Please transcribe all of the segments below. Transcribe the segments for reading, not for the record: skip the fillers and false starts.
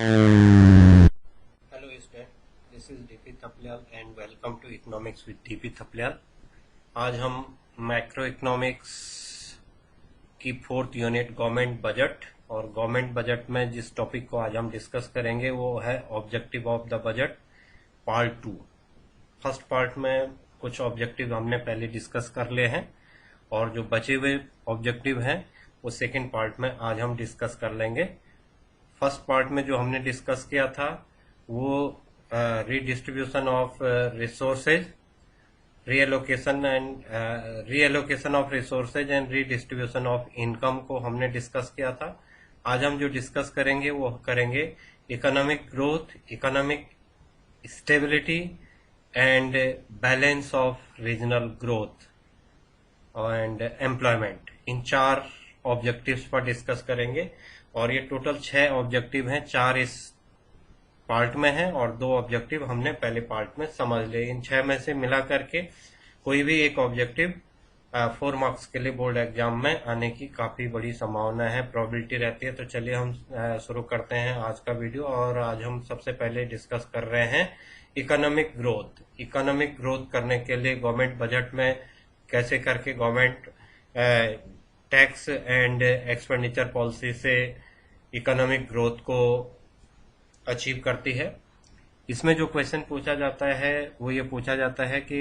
Hello student, this is DP Thaplyal and welcome to Economics with DP Thaplyal। आज हम macro economics की 4th unit government budget और government budget में जिस topic को आज हम डिस्कस करेंगे वो है objective of the budget part 2। First part में कुछ ऑब्जेक्टिव हमने पहले डिस्कस कर लिए हैं और जो बचे हुए ऑब्जेक्टिव हैं वो सेकेंड पार्ट में आज हम डिस्कस कर लेंगे। फर्स्ट पार्ट में जो हमने डिस्कस किया था वो redistribution of resources, reallocation of resources and redistribution of income को हमने डिस्कस किया था। आज हम जो डिस्कस करेंगे वो करेंगे economic growth, economic stability and balance of regional growth and employment. In 4 objectives पर डिस्कस करेंगे और ये टोटल 6 ऑब्जेक्टिव हैं। 4 इस पार्ट में हैं और 2 ऑब्जेक्टिव हमने पहले पार्ट में समझ लिए। इन 6 में से मिला करके कोई भी एक ऑब्जेक्टिव 4 मार्क्स के लिए बोर्ड एग्जाम में आने की काफी बड़ी संभावना है, प्रोबेबिलिटी रहती है। तो चलिए हम शुरू करते हैं आज का वीडियो। और आज हम सबसे पहले डिस्कस कर रहे हैं इकोनॉमिक ग्रोथ। इकोनॉमिक ग्रोथ करने के लिए गवर्नमेंट बजट में कैसे करके government tax and expenditure policy से इकोनॉमिक ग्रोथ को अचीव करती है। इसमें जो क्वेश्चन पूछा जाता है वो ये पूछा जाता है कि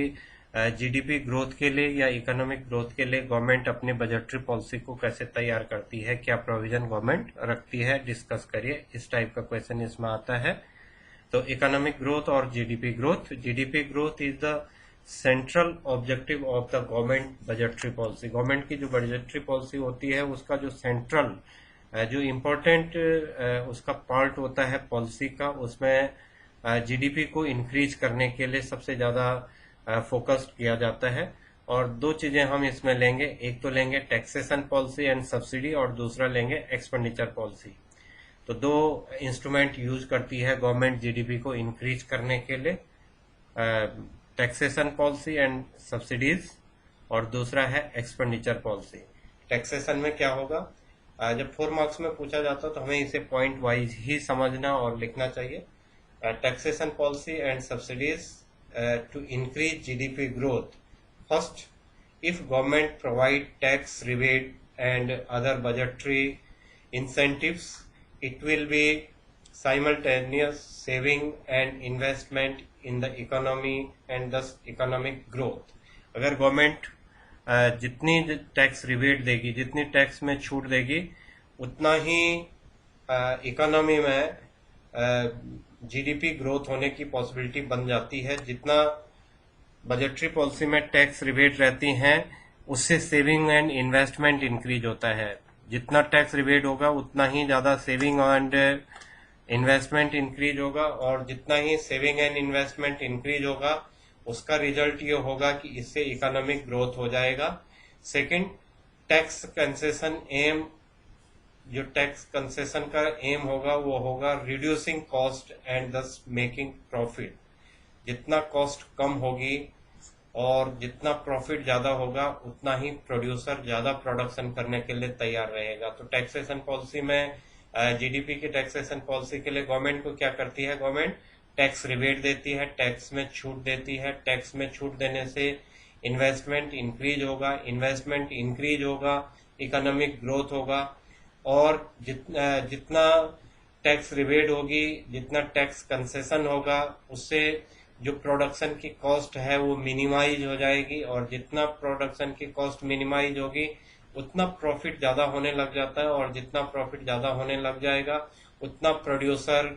जीडीपी ग्रोथ के लिए या इकोनॉमिक ग्रोथ के लिए गवर्नमेंट अपने बजटरी पॉलिसी को कैसे तैयार करती है, क्या प्रोविजन गवर्नमेंट रखती है, डिस्कस करिए। इस टाइप का क्वेश्चन इसमें आता है। तो इकोनॉमिक ग्रोथ और GDP growth is the central objective of the government budgetary policy. Government की जो बजटरी पॉलिसी होती है उसका जो सेंट्रल जो इम्पोर्टेंट उसका पार्ट होता है पॉलिसी का, उसमें जीडीपी को इंक्रीज करने के लिए सबसे ज्यादा फोकस किया जाता है। और 2 चीजें हम इसमें लेंगे, एक तो लेंगे टैक्सेशन पॉलिसी एंड सब्सिडी और दूसरा लेंगे एक्सपेंडिचर पॉलिसी। तो 2 इंस्ट्रूमेंट यूज करती है गवर्नमेंट जीडीपी को इंक्रीज करने के लिए, टैक्सेशन पॉलिसी एंड सब्सिडीज और दूसरा है एक्सपेंडिचर पॉलिसी। टैक्सेशन में क्या होगा, जब 4 मार्क्स में पूछा जाता तो हमें इसे पॉइंट वाइज ही समझना और लिखना चाहिए। Taxation policy and subsidies to increase GDP growth. First, if government provide tax rebate and other budgetary incentives, it will be simultaneous saving and investment in the economy and thus economic growth। अगर government जितनी tax rebate देगी, जितनी tax में छूट देगी, उतना ही economy में GDP growth होने की पॉसिबिलिटी बन जाती है। जितना बजटरी पॉलिसी में टैक्स रिबेट रहती हैं उससे सेविंग एंड इन्वेस्टमेंट इंक्रीज होता है। जितना टैक्स रिबेट होगा उतना ही ज्यादा सेविंग एंड इन्वेस्टमेंट इंक्रीज होगा और जितना ही सेविंग एंड इन्वेस्टमेंट इंक्रीज होगा उसका रिजल्ट ये होगा कि इससे इकोनॉमिक ग्रोथ हो जाएगा। सेकंड, टैक्स कंसेशन एम, जो टैक्स कंसेशन का एम होगा वो होगा रिड्यूसिंग कॉस्ट एंड दस मेकिंग प्रॉफिट। जितना कॉस्ट कम होगी और जितना प्रॉफिट ज्यादा होगा उतना ही प्रोड्यूसर ज्यादा प्रोडक्शन करने के लिए तैयार रहेगा। तो टैक्सेशन पॉलिसी में जीडीपी की टैक्सेशन पॉलिसी के लिए गवर्नमेंट को क्या करती है, गवर्नमेंट टैक्स रिबेट देती है, टैक्स में छूट देती है। टैक्स में छूट देने से इन्वेस्टमेंट इंक्रीज होगा, इन्वेस्टमेंट इंक्रीज होगा, इकोनॉमिक ग्रोथ होगा। और जितना टैक्स रिबेट होगी, जितना टैक्स कंसेशन होगा, उससे जो प्रोडक्शन की कॉस्ट है वो मिनिमाइज हो जाएगी और जितना प्रोडक्शन की कॉस्ट मिनिमाइज होगी उतना प्रॉफिट ज्यादा होने लग जाता है और जितना प्रॉफिट ज्यादा होने लग जाएगा उतना प्रोड्यूसर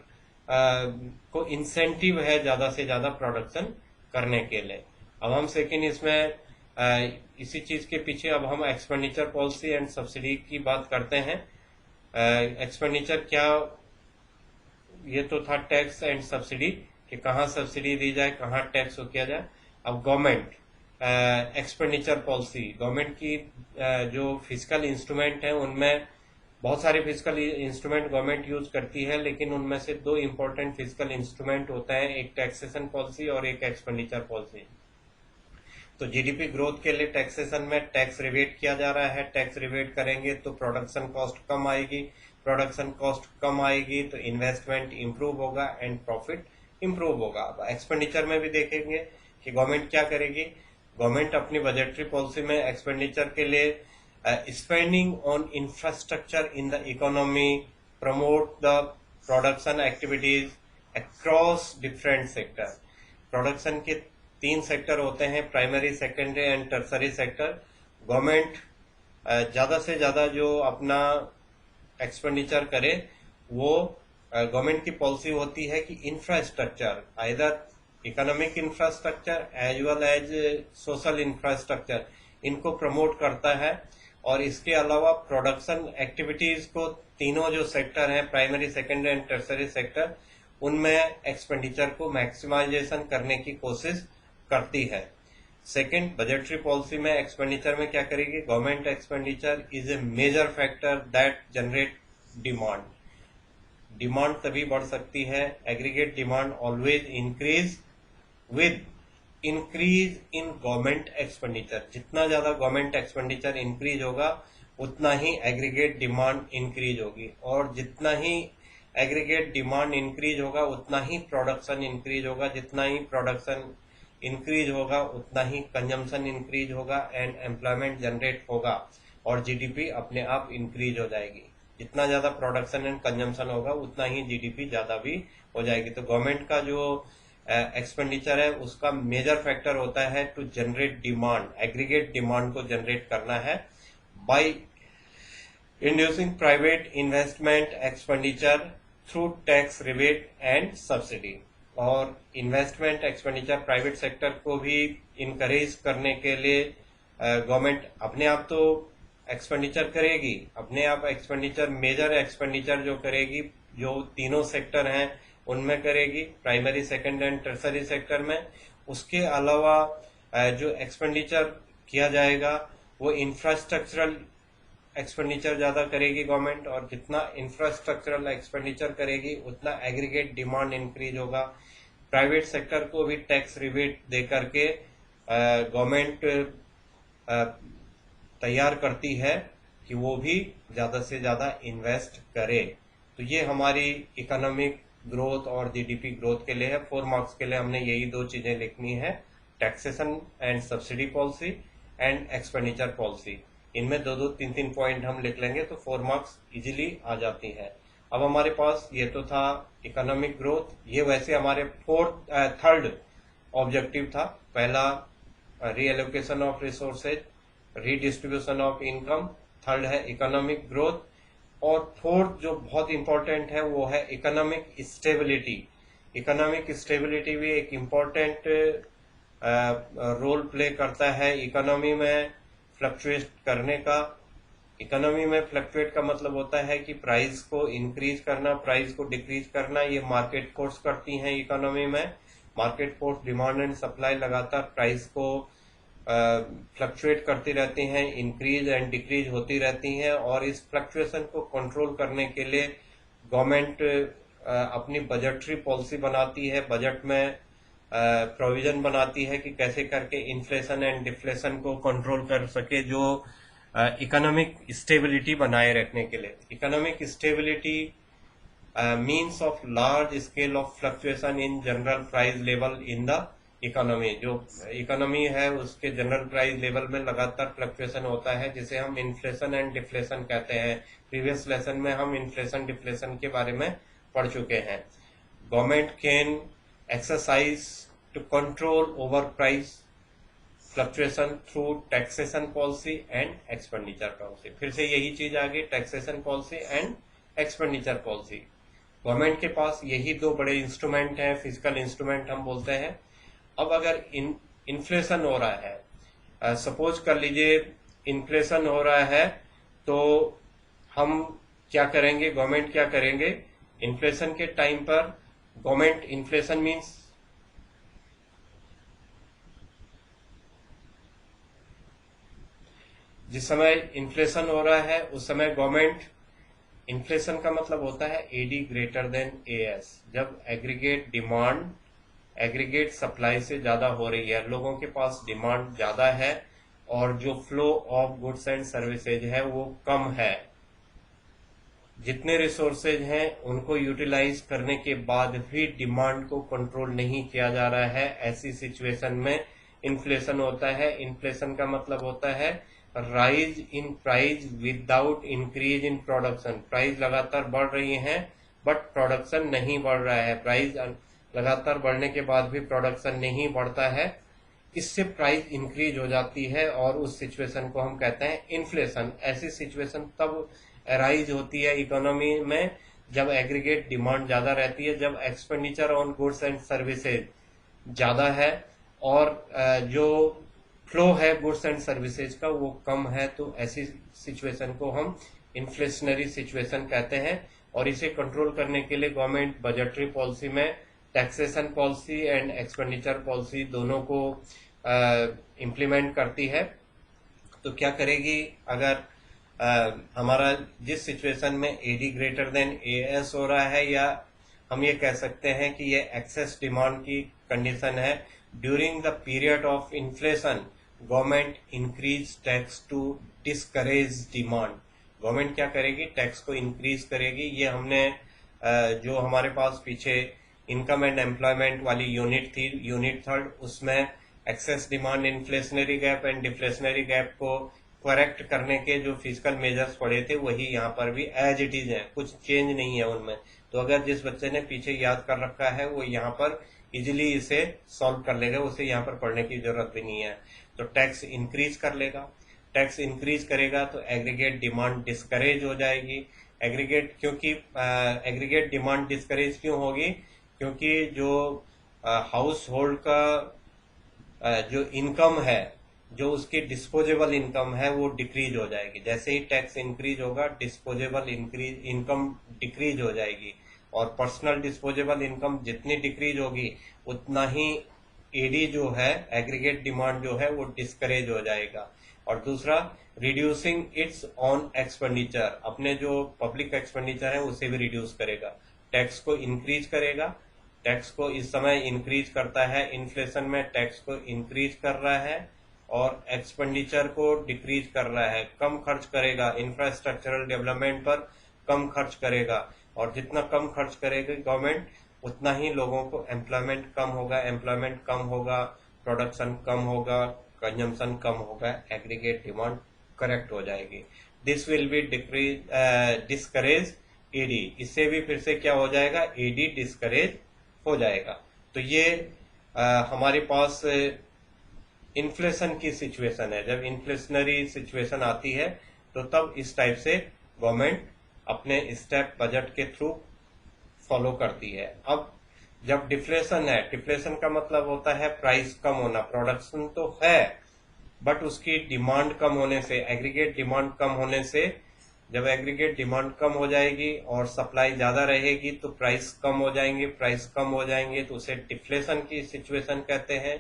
को इंसेंटिव है ज्यादा से ज्यादा प्रोडक्शन करने के लिए। अब हम सेकेंड इसमें इसी चीज के पीछे अब हम एक्सपेंडिचर पॉलिसी एंड सब्सिडी की बात करते हैं। एक्सपेंडिचर क्या, ये तो था टैक्स एंड सब्सिडी कि कहाँ सब्सिडी दी जाए, कहाँ टैक्स किया जाए। अब गवर्नमेंट एक्सपेंडिचर पॉलिसी, गवर्नमेंट की जो फिजिकल इंस्ट्रूमेंट है उनमें बहुत सारे फिजिकल इंस्ट्रूमेंट गवर्नमेंट यूज करती है, लेकिन उनमें से 2 इम्पोर्टेंट फिजिकल इंस्ट्रूमेंट होते हैं, एक टैक्सेशन पॉलिसी और एक एक्सपेंडिचर पॉलिसी। तो जीडीपी ग्रोथ के लिए टैक्सेशन में टैक्स रिबेट किया जा रहा है। टैक्स रिबेट करेंगे तो प्रोडक्शन कॉस्ट कम आएगी, प्रोडक्शन कॉस्ट कम आएगी तो इन्वेस्टमेंट इंप्रूव होगा एंड प्रॉफिट इंप्रूव होगा। अब एक्सपेंडिचर में भी देखेंगे कि गवर्नमेंट क्या करेगी। गवर्नमेंट अपनी बजटरी पॉलिसी में एक्सपेंडिचर के लिए spending on infrastructure in the economy, promote the production activities across different sector. Production के 3 सेक्टर होते हैं, primary, secondary and tertiary sector. Government ज़्यादा से ज़्यादा जो अपना एक्सपेंडिचर करे वो गवर्नमेंट की पॉलिसी होती है कि infrastructure, either economic infrastructure as well as social infrastructure, इनको प्रमोट करता है। और इसके अलावा प्रोडक्शन एक्टिविटीज को तीनों जो सेक्टर हैं, primary, secondary and tertiary sector, उनमें एक्सपेंडिचर को मैक्सिमाइजेशन करने की कोशिश करती है। सेकेंड, बजटरी पॉलिसी में एक्सपेंडिचर में क्या करेगी government. Expenditure is a major factor that generate demand. Demand तभी बढ़ सकती है, aggregate demand always increase with increase in government expenditure. जितना ज्यादा गवर्नमेंट एक्सपेंडिचर इंक्रीज होगा उतना ही एग्रीगेट डिमांड इंक्रीज होगी, और जितना ही एग्रीगेट डिमांड इंक्रीज होगा उतना ही प्रोडक्शन इंक्रीज होगा, जितना ही प्रोडक्शन इंक्रीज होगा उतना ही कंजम्पशन इंक्रीज होगा एंड एम्प्लॉयमेंट जनरेट होगा और जीडीपी अपने आप इंक्रीज हो जाएगी। जितना ज्यादा प्रोडक्शन एंड कंजम्पशन होगा उतना ही जीडीपी ज्यादा भी हो जाएगी। तो गवर्नमेंट का जो एक्सपेंडिचर है उसका मेजर फैक्टर होता है to generate demand, aggregate demand को जनरेट करना है by inducing private investment expenditure through tax rebate and subsidy. और इन्वेस्टमेंट एक्सपेंडिचर प्राइवेट सेक्टर को भी इनकरेज करने के लिए गवर्नमेंट अपने आप तो एक्सपेंडिचर करेगी, अपने आप एक्सपेंडिचर, मेजर एक्सपेंडिचर जो करेगी जो तीनों सेक्टर हैं उनमें करेगी, primary, second and tertiary sector में। उसके अलावा जो एक्सपेंडिचर किया जाएगा वो इंफ्रास्ट्रक्चरल एक्सपेंडिचर ज्यादा करेगी गवर्नमेंट, और जितना इंफ्रास्ट्रक्चरल एक्सपेंडिचर करेगी उतना एग्रीगेट डिमांड इंक्रीज होगा। प्राइवेट सेक्टर को भी टैक्स रिबेट दे करके गवर्नमेंट तैयार करती है कि वो भी ज्यादा से ज्यादा इन्वेस्ट करे। तो ये हमारी इकोनॉमिक ग्रोथ और जीडीपी ग्रोथ के लिए है। 4 मार्क्स के लिए हमने यही 2 चीजें लिखनी है, taxation and subsidy policy and expenditure policy. इनमें 2-2, 3-3 पॉइंट हम लिख लेंगे तो 4 मार्क्स इजीली आ जाती है। अब हमारे पास ये तो था इकोनॉमिक ग्रोथ, ये वैसे हमारे थर्ड ऑब्जेक्टिव था। पहला reallocation of resources, redistribution of income, third है इकोनॉमिक ग्रोथ, और फोर्थ जो बहुत इंपॉर्टेंट है वो है इकोनॉमिक स्टेबिलिटी। इकोनॉमिक स्टेबिलिटी भी एक इम्पोर्टेंट रोल प्ले करता है इकोनॉमी में फ्लक्चुएट करने का। इकोनॉमी में फ्लक्चुएट का मतलब होता है कि प्राइस को इंक्रीज करना, प्राइस को डिक्रीज करना, ये मार्केट फोर्स करती हैं इकोनॉमी में। Market force, demand and supply लगातार प्राइस को फ्लक्चुएट करती रहती हैं, इंक्रीज एंड डिक्रीज होती रहती हैं, और इस फ्लक्चुएशन को कंट्रोल करने के लिए गवर्नमेंट अपनी बजटरी पॉलिसी बनाती है, बजट में प्रोविजन बनाती है कि कैसे करके इन्फ्लेशन एंड डिफ्लेशन को कंट्रोल कर सके, जो इकोनॉमिक स्टेबिलिटी बनाए रखने के लिए। Economic stability means of large scale of fluctuation in general price level in the economy. जो इकोनॉमी है उसके जनरल प्राइस लेवल में लगातार फ्लक्चुएशन होता है, जिसे हम इन्फ्लेशन एंड डिफ्लेशन कहते हैं। प्रीवियस लेसन में हम इन्फ्लेशन डिफ्लेशन के बारे में पढ़ चुके हैं। Government can exercise to control over price fluctuation through taxation policy and expenditure policy। फिर से यही चीज आ गई, taxation policy and expenditure policy। Government के पास यही 2 बड़े इंस्ट्रूमेंट हैं, फिजिकल इंस्ट्रूमेंट हम बोलते हैं। अब अगर इन्फ्लेशन हो रहा है, सपोज कर लीजिए इन्फ्लेशन हो रहा है, तो हम क्या करेंगे, गवर्नमेंट क्या करेंगे इन्फ्लेशन के टाइम पर। गवर्नमेंट, इन्फ्लेशन मीन्स जिस समय इन्फ्लेशन हो रहा है उस समय गवर्नमेंट, इन्फ्लेशन का मतलब होता है एडी ग्रेटर देन एएस। जब एग्रीगेट डिमांड एग्रीगेट सप्लाई से ज्यादा हो रही है, लोगों के पास डिमांड ज्यादा है और जो flow of goods and services है वो कम है, जितने रिसोर्सेज हैं उनको यूटिलाइज करने के बाद भी डिमांड को कंट्रोल नहीं किया जा रहा है, ऐसी सिचुएशन में इन्फ्लेशन होता है। इन्फ्लेशन का मतलब होता है rise in price without increase in production. Price लगातार बढ़ रही हैं बट प्रोडक्शन नहीं बढ़ रहा है, प्राइस लगातार बढ़ने के बाद भी प्रोडक्शन नहीं बढ़ता है, इससे प्राइस इंक्रीज हो जाती है और उस सिचुएशन को हम कहते हैं इन्फ्लेशन। ऐसी सिचुएशन तब अराइज होती है इकोनॉमी में जब एग्रीगेट डिमांड ज्यादा रहती है, जब expenditure on goods and services ज्यादा है और जो फ्लो है गुड्स एंड सर्विसेज का वो कम है, तो ऐसी सिचुएशन को हम इन्फ्लेशनरी सिचुएशन कहते हैं। और इसे कंट्रोल करने के लिए गवर्नमेंट बजटरी पॉलिसी में taxation policy and expenditure policy दोनों को इम्प्लीमेंट करती है। तो क्या करेगी, अगर हमारा जिस सिचुएशन में एडी ग्रेटर देन एएस हो रहा है, या हम ये कह सकते हैं कि ये एक्सेस डिमांड की कंडीशन है, during the period of inflation government increase tax to discourage demand. Government क्या करेगी, टैक्स को इंक्रीज करेगी। ये हमने जो हमारे पास पीछे इनकम एंड एम्प्लॉयमेंट वाली यूनिट थी, यूनिट 3, उसमें excess demand, inflationary gap and deflationary gap को करेक्ट करने के जो फिजिकल मेजर्स पड़े थे वही यहाँ पर भी एज इट इज है, कुछ चेंज नहीं है उनमें। तो अगर जिस बच्चे ने पीछे याद कर रखा है वो यहाँ पर इजिली इसे सॉल्व कर लेगा, उसे यहाँ पर पढ़ने की जरूरत भी नहीं है। तो टैक्स इंक्रीज कर लेगा, टैक्स इंक्रीज करेगा तो एग्रीगेट डिमांड डिस्करेज हो जाएगी। एग्रीगेट क्योंकि एग्रीगेट डिमांड डिस्करेज क्यों होगी, क्योंकि जो हाउस होल्ड का जो इनकम है, जो उसकी डिस्पोजेबल इनकम है वो डिक्रीज हो जाएगी। जैसे ही टैक्स इंक्रीज होगा डिस्पोजेबल इनकम डिक्रीज हो जाएगी, और पर्सनल डिस्पोजेबल इनकम जितनी डिक्रीज होगी उतना ही एडी जो है, एग्रीगेट डिमांड जो है वो डिस्करेज हो जाएगा। और दूसरा, रिड्यूसिंग इट्स ऑन एक्सपेंडिचर, अपने जो पब्लिक एक्सपेंडिचर है उसे भी रिड्यूस करेगा। टैक्स को इंक्रीज करेगा, टैक्स को इस समय इंक्रीज करता है, इन्फ्लेशन में टैक्स को इंक्रीज कर रहा है और एक्सपेंडिचर को डिक्रीज कर रहा है, कम खर्च करेगा, इंफ्रास्ट्रक्चरल डेवलपमेंट पर कम खर्च करेगा। और जितना कम खर्च करेगी गवर्नमेंट उतना ही लोगों को एम्प्लॉयमेंट कम होगा, एम्प्लॉयमेंट कम होगा, प्रोडक्शन कम होगा, कंजम्पशन कम होगा, एग्रीगेट डिमांड करेक्ट हो जाएगी। This will be discourage AD, इससे भी फिर से क्या हो जाएगा, एडी डिस्करेज हो जाएगा। तो ये हमारे पास इन्फ्लेशन की सिचुएशन है। जब इन्फ्लेशनरी सिचुएशन आती है तो तब इस टाइप से गवर्नमेंट अपने स्टेप बजट के थ्रू फॉलो करती है। अब जब डिफ्लेशन है, डिफ्लेशन का मतलब होता है प्राइस कम होना, प्रोडक्शन तो है बट उसकी डिमांड कम होने से, एग्रीगेट डिमांड कम होने से, जब एग्रीगेट डिमांड कम हो जाएगी और सप्लाई ज्यादा रहेगी तो प्राइस कम हो जाएंगे, प्राइस कम हो जाएंगे तो उसे डिफ्लेशन की सिचुएशन कहते हैं।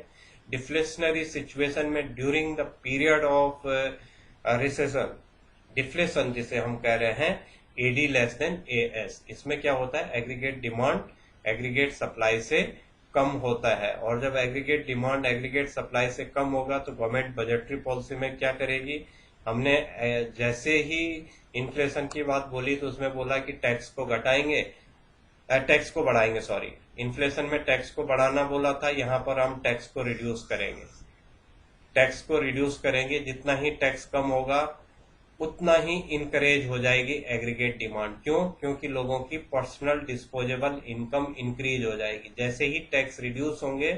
डिफ्लेशनरी सिचुएशन में during the period of recession, deflation जिसे हम कह रहे हैं एडी लेस देन एएस, इसमें क्या होता है, एग्रीगेट डिमांड एग्रीगेट सप्लाई से कम होता है। और जब एग्रीगेट डिमांड एग्रीगेट सप्लाई से कम होगा तो गवर्नमेंट बजटरी पॉलिसी में क्या करेगी, हमने जैसे ही इन्फ्लेशन की बात बोली तो उसमें बोला कि टैक्स को घटाएंगे, टैक्स को बढ़ाएंगे, सॉरी, इन्फ्लेशन में टैक्स को बढ़ाना बोला था, यहाँ पर हम टैक्स को रिड्यूस करेंगे। टैक्स को रिड्यूस करेंगे, जितना ही टैक्स कम होगा उतना ही इनकरेज हो जाएगी एग्रीगेट डिमांड। क्यों, क्योंकि लोगों की पर्सनल डिस्पोजेबल इनकम इंक्रीज हो जाएगी। जैसे ही टैक्स रिड्यूस होंगे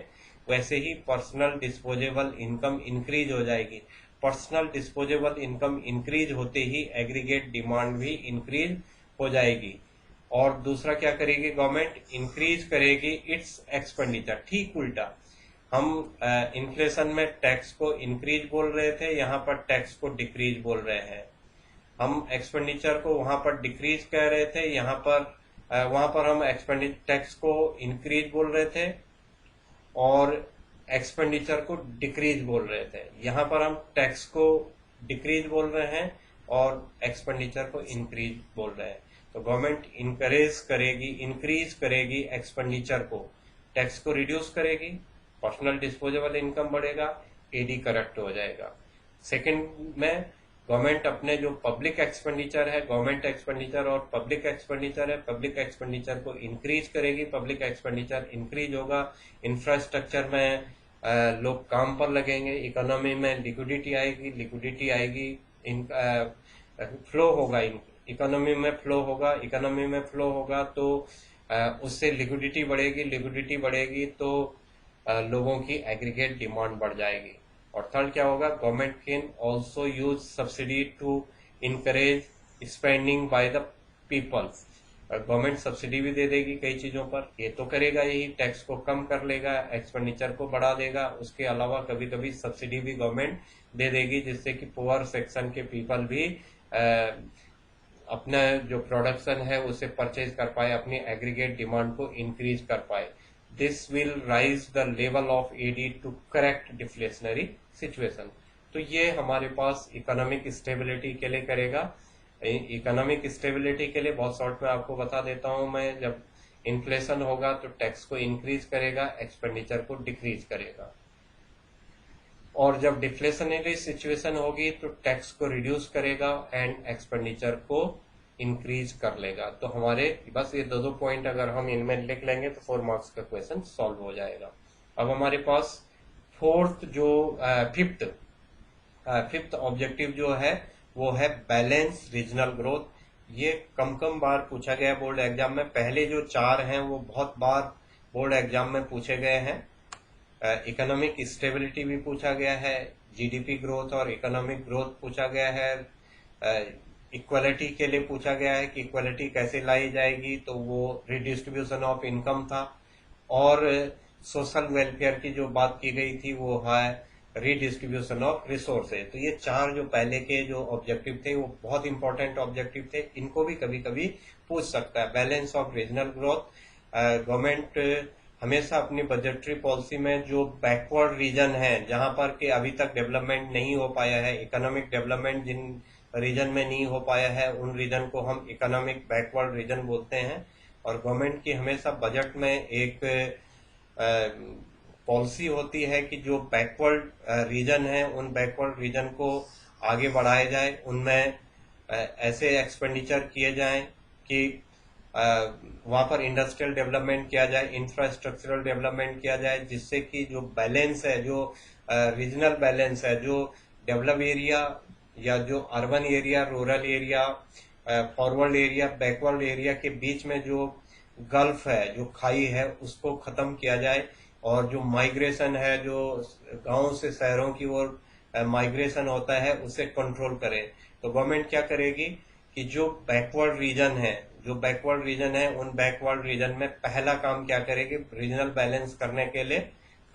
वैसे ही पर्सनल डिस्पोजेबल इनकम इंक्रीज हो जाएगी। पर्सनल डिस्पोजेबल इनकम इंक्रीज होते ही एग्रीगेट डिमांड भी इंक्रीज हो जाएगी। और दूसरा क्या करेगी गवर्नमेंट, इंक्रीज करेगी इट्स एक्सपेंडिचर। ठीक उल्टा, हम इन्फ्लेशन में टैक्स को इंक्रीज बोल रहे थे, यहाँ पर टैक्स को डिक्रीज बोल रहे हैं। हम एक्सपेंडिचर को वहां पर डिक्रीज कह रहे थे, यहाँ पर वहां पर हम एक्सपेंडिचर टैक्स को इंक्रीज बोल रहे थे और एक्सपेंडिचर को डिक्रीज बोल रहे थे। यहाँ पर हम टैक्स को डिक्रीज बोल रहे हैं और एक्सपेंडिचर को इंक्रीज बोल रहे हैं। तो गवर्नमेंट इंक्रीज करेगी एक्सपेंडिचर को, टैक्स को रिड्यूस करेगी, पर्सनल डिस्पोजेबल इनकम बढ़ेगा, एडी करेक्ट हो जाएगा। सेकंड में गवर्नमेंट अपने जो पब्लिक एक्सपेंडिचर है, गवर्नमेंट एक्सपेंडिचर और पब्लिक एक्सपेंडिचर है, पब्लिक एक्सपेंडिचर को इंक्रीज करेगी। पब्लिक एक्सपेंडिचर इंक्रीज होगा, इंफ्रास्ट्रक्चर में लोग काम पर लगेंगे, इकोनॉमी में लिक्विडिटी आएगी, लिक्विडिटी आएगी, इन फ्लो होगा, इकोनॉमी में फ्लो होगा, इकोनॉमी में फ्लो होगा तो उससे लिक्विडिटी बढ़ेगी, लिक्विडिटी बढ़ेगी तो लोगों की एग्रीगेट डिमांड बढ़ जाएगी। और थर्ड क्या होगा, government can also use subsidy to encourage spending by the peoples. Government subsidy भी दे देगी कई चीजों पर, ये तो करेगा यही, टैक्स को कम कर लेगा, एक्सपेंडिचर को बढ़ा देगा। उसके अलावा कभी कभी सब्सिडी भी गवर्नमेंट दे देगी जिससे कि पुअर सेक्शन के पीपल भी अपना जो प्रोडक्शन है उसे परचेज कर पाए, अपनी एग्रीगेट डिमांड को इंक्रीज कर पाए। This will raise the level of AD to correct deflationary situation. तो ये हमारे पास इकोनॉमिक स्टेबिलिटी के लिए करेगा। इकोनॉमिक स्टेबिलिटी के लिए बहुत शॉर्ट में आपको बता देता हूं मैं, जब इन्फ्लेशन होगा तो टैक्स को इंक्रीज करेगा, एक्सपेंडिचर को डिक्रीज करेगा। और जब डिफ्लेशनरी सिचुएशन होगी तो टैक्स को रिड्यूस करेगा एंड एक्सपेंडिचर को इंक्रीज कर लेगा। तो हमारे बस ये दो पॉइंट अगर हम इनमें लिख लेंगे तो 4 मार्क्स का क्वेश्चन सॉल्व हो जाएगा। अब हमारे पास फिफ्थ ऑब्जेक्टिव जो है वो है बैलेंस रीजनल ग्रोथ। ये कम बार पूछा गया बोर्ड एग्जाम में। पहले जो 4 हैं वो बहुत बार बोर्ड एग्जाम में पूछे गए हैं। इकोनॉमिक स्टेबिलिटी भी पूछा गया है, जीडीपी ग्रोथ और इकोनॉमिक ग्रोथ पूछा गया है, इक्वलिटी के लिए पूछा गया है कि इक्वलिटी कैसे लाई जाएगी, तो वो रिडिस्ट्रीब्यूशन ऑफ इनकम था। और सोशल वेलफेयर की जो बात की गई थी वो है रीडिस्ट्रीब्यूशन ऑफ रिसोर्सेज। तो ये 4 जो पहले के जो ऑब्जेक्टिव थे वो बहुत इंपॉर्टेंट ऑब्जेक्टिव थे, इनको भी कभी कभी पूछ सकता है। Balance of regional growth, government हमेशा अपनी बजटरी पॉलिसी में जो बैकवर्ड रीजन है, जहां पर कि अभी तक डेवलपमेंट नहीं हो पाया है, इकोनॉमिक डेवलपमेंट जिन रीजन में नहीं हो पाया है, उन रीजन को हम इकोनॉमिक बैकवर्ड रीजन बोलते हैं। और गवर्नमेंट की हमेशा बजट में एक पॉलिसी होती है कि जो बैकवर्ड रीजन है उन बैकवर्ड रीजन को आगे बढ़ाया जाए, उनमें ऐसे एक्सपेंडिचर किए जाएं कि वहां पर इंडस्ट्रियल डेवलपमेंट किया जाए, इंफ्रास्ट्रक्चरल डेवलपमेंट किया जाए, जिससे कि जो बैलेंस है, जो रीजनल बैलेंस है, जो डेवलप एरिया या जो urban area, rural area, forward area, backward area के बीच में जो गल्फ है, जो खाई है, उसको खत्म किया जाए। और जो माइग्रेशन है, जो गांव से शहरों की ओर माइग्रेशन होता है, उसे कंट्रोल करें। तो गवर्नमेंट क्या करेगी कि जो बैकवर्ड रीजन है, उन बैकवर्ड रीजन में पहला काम क्या करेगी, रीजनल बैलेंस करने के लिए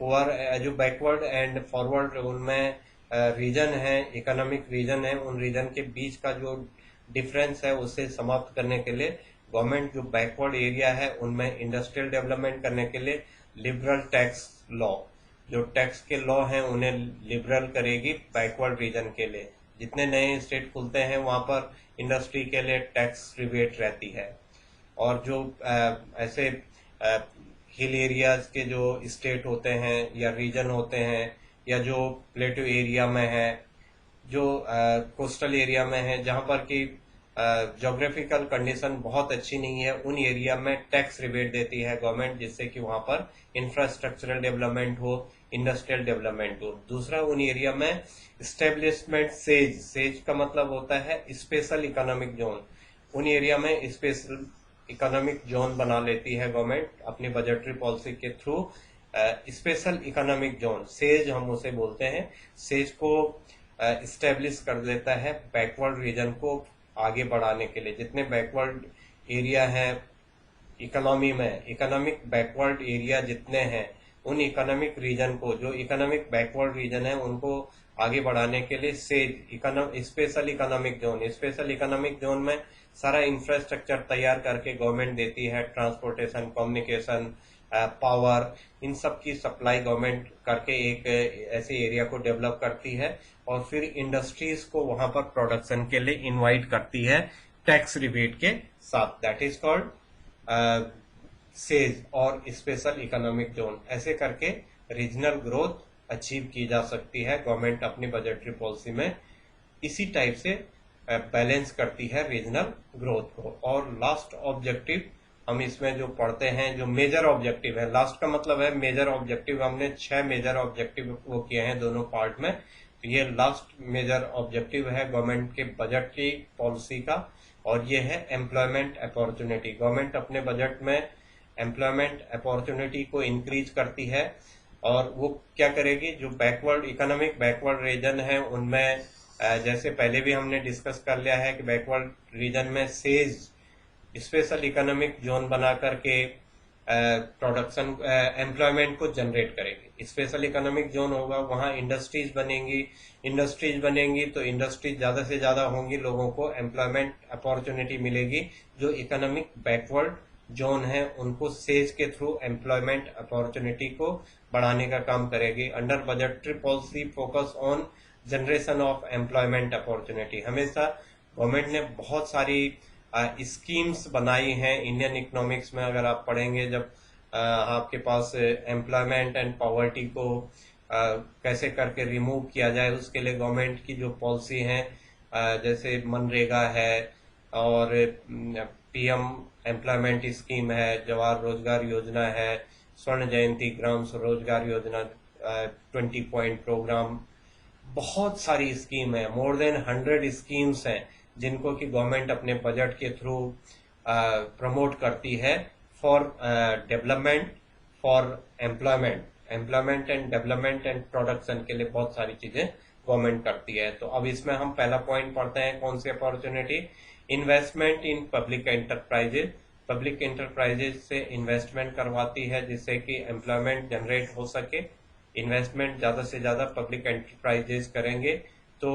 पुअर जो बैकवर्ड एंड फॉरवर्ड उनमें रीजन है, इकोनॉमिक रीजन है, उन रीजन के बीच का जो डिफरेंस है उसे समाप्त करने के लिए गवर्नमेंट जो बैकवर्ड एरिया है उनमें इंडस्ट्रियल डेवलपमेंट करने के लिए लिबरल टैक्स लॉ, जो टैक्स के लॉ हैं उन्हें लिबरल करेगी बैकवर्ड रीजन के लिए। जितने नए स्टेट खुलते हैं वहां पर इंडस्ट्री के लिए टैक्स रिबेट रहती है। और जो ऐसे हिल एरियाज के जो स्टेट होते हैं या रीजन होते हैं, या जो प्लेटो एरिया में है, जो कोस्टल एरिया में है, जहां पर की ज्योग्राफिकल कंडीशन बहुत अच्छी नहीं है, उन एरिया में टैक्स रिबेट देती है गवर्नमेंट, जिससे कि वहां पर इंफ्रास्ट्रक्चरल डेवलपमेंट हो, इंडस्ट्रियल डेवलपमेंट हो। दूसरा, उन एरिया में स्टेब्लिशमेंट सेज का मतलब होता है स्पेशल इकोनॉमिक जोन। उन एरिया में स्पेशल इकोनॉमिक जोन बना लेती है गवर्नमेंट अपनी बजटरी पॉलिसी के through. Special economic zone, says हम उसे बोलते हैं, सेज को स्टेब्लिश कर देता है बैकवर्ड रीजन को आगे बढ़ाने के लिए। जितने बैकवर्ड एरिया हैं इकोनॉमी में, इकोनॉमिक बैकवर्ड एरिया जितने हैं, उन इकोनॉमिक रीजन को, जो इकोनॉमिक बैकवर्ड रीजन है, उनको आगे बढ़ाने के लिए स्पेशल इकोनॉमिक जोन में सारा इंफ्रास्ट्रक्चर तैयार करके गवर्नमेंट देती है। ट्रांसपोर्टेशन, कम्युनिकेशन, पावर, इन सब की सप्लाई गवर्नमेंट करके एक ऐसे एरिया को डेवलप करती है और फिर इंडस्ट्रीज को वहां पर प्रोडक्शन के लिए इनवाइट करती है टैक्स रिबेट के साथ। दैट इज कॉल्ड सेज और स्पेशल इकोनॉमिक जोन। ऐसे करके रीजनल ग्रोथ अचीव की जा सकती है। गवर्नमेंट अपनी बजटरी पॉलिसी में इसी टाइप से बैलेंस करती है रीजनल ग्रोथ को। और लास्ट ऑब्जेक्टिव हम इसमें जो पढ़ते हैं, जो मेजर ऑब्जेक्टिव है, लास्ट का मतलब है मेजर ऑब्जेक्टिव, हमने 6 मेजर ऑब्जेक्टिव वो किए हैं दोनों पार्ट में। तो ये लास्ट मेजर ऑब्जेक्टिव है गवर्नमेंट के बजट की पॉलिसी का, और ये है एम्प्लॉयमेंट अपॉर्चुनिटी। गवर्नमेंट अपने बजट में एम्प्लॉयमेंट अपॉर्चुनिटी को इंक्रीज करती है, और वो क्या करेगी, जो बैकवर्ड इकोनॉमिक बैकवर्ड रीजन है उनमें जैसे पहले भी हमने डिस्कस कर लिया है कि बैकवर्ड रीजन में सेज स्पेशल इकोनॉमिक जोन बना करके प्रोडक्शन एम्प्लॉयमेंट को जनरेट करेगी। स्पेशल इकोनॉमिक जोन होगा, वहाँ इंडस्ट्रीज बनेंगी तो इंडस्ट्रीज ज़्यादा से ज़्यादा होंगी, लोगों को एम्प्लॉयमेंट अपॉर्चुनिटी मिलेगी। जो इकोनॉमिक बैकवर्ड जोन है उनको सेज के थ्रू एम्प्लॉयमेंट अपॉर्चुनिटी को बढ़ाने का काम करेगी। Under budgetary policy focus on generation of employment opportunity. हमेशा गवर्नमेंट ने बहुत सारी स्कीम्स बनाई हैं इंडियन इकोनॉमिक्स में। अगर आप पढ़ेंगे, जब आपके पास एम्प्लॉयमेंट एंड पॉवर्टी को कैसे करके रिमूव किया जाए, उसके लिए गवर्नमेंट की जो पॉलिसी है, जैसे मनरेगा है और पीएम एम्प्लॉयमेंट स्कीम है, जवाहर रोजगार योजना है, स्वर्ण जयंती ग्राम रोजगार योजना, 20 पॉइंट प्रोग्राम, बहुत सारी स्कीम है, मोर देन 100 स्कीम्स हैं जिनको कि गवर्नमेंट अपने बजट के थ्रू प्रमोट करती है for development, for employment and development and production के लिए बहुत सारी चीजें गवर्नमेंट करती है। तो अब इसमें हम पहला पॉइंट पढ़ते हैं, कौन सी opportunity, investment in public enterprises. Public enterprises से इन्वेस्टमेंट करवाती है जिससे कि एम्प्लॉयमेंट जनरेट हो सके। इन्वेस्टमेंट ज़्यादा से ज़्यादा पब्लिक एंटरप्राइजेज करेंगे तो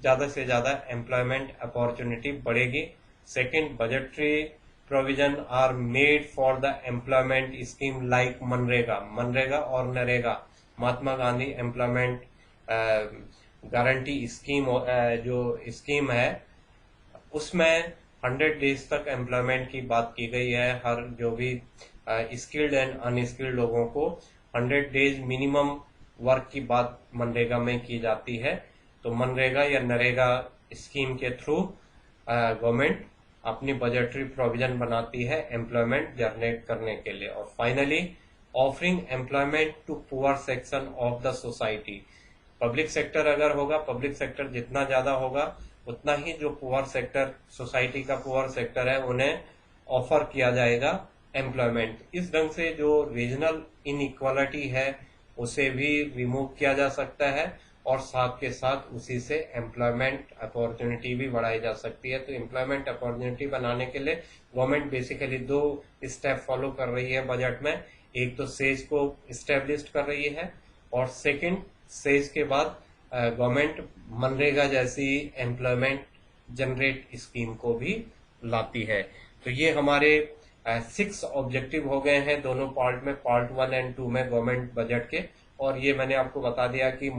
ज़्यादा से ज़्यादा एम्प्लॉयमेंट अपॉर्चुनिटी बढ़ेगी। Second, budgetary provision are made for the employment scheme like MNREGA और NREGA. Mahatma Gandhi employment guarantee scheme जो स्कीम है उसमें 100 डेज तक एम्प्लॉयमेंट की बात की गई है। हर जो भी स्किल्ड एंड अनस्किल्ड लोगों को 100 डेज मिनिमम वर्क की बात मनरेगा में की जाती है। तो मनरेगा या नरेगा स्कीम के थ्रू गवर्नमेंट अपनी बजटरी प्रोविजन बनाती है एम्प्लॉयमेंट जनरेट करने के लिए। और finally, offering employment to poor section of the society. Public sector अगर होगा, पब्लिक सेक्टर जितना ज्यादा होगा उतना ही जो पुअर सेक्टर, सोसाइटी का पुअर सेक्टर है, उन्हें ऑफर किया जाएगा एम्प्लॉयमेंट। इस ढंग से जो रीजनल इनइक्वालिटी है उसे भी रिमूव किया जा सकता है, और साथ के साथ उसी से एम्प्लॉयमेंट अपॉर्चुनिटी भी बढ़ाई जा सकती है। तो एम्प्लॉयमेंट अपॉर्चुनिटी बनाने के लिए गवर्नमेंट बेसिकली 2 स्टेप फॉलो कर रही है बजट में। एक तो सेज को इस्टेब्लिश कर रही है, और सेकंड, सेज के बाद गवर्नमेंट मनरेगा जैसी एम्प्लॉयमेंट जनरेट स्कीम को भी लाती है। तो ये हमारे 6 ऑब्जेक्टिव हो गए हैं दोनों पार्ट में, पार्ट 1 एंड 2 में गवर्नमेंट बजट के। और ये मैंने आपको बता दिया कि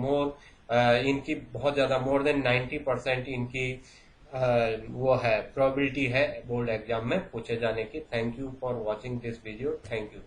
इनकी बहुत ज्यादा, मोर देन 90% इनकी वो है, प्रोबेबिलिटी है बोर्ड एग्जाम में पूछे जाने की। Thank you for watching this video. Thank you.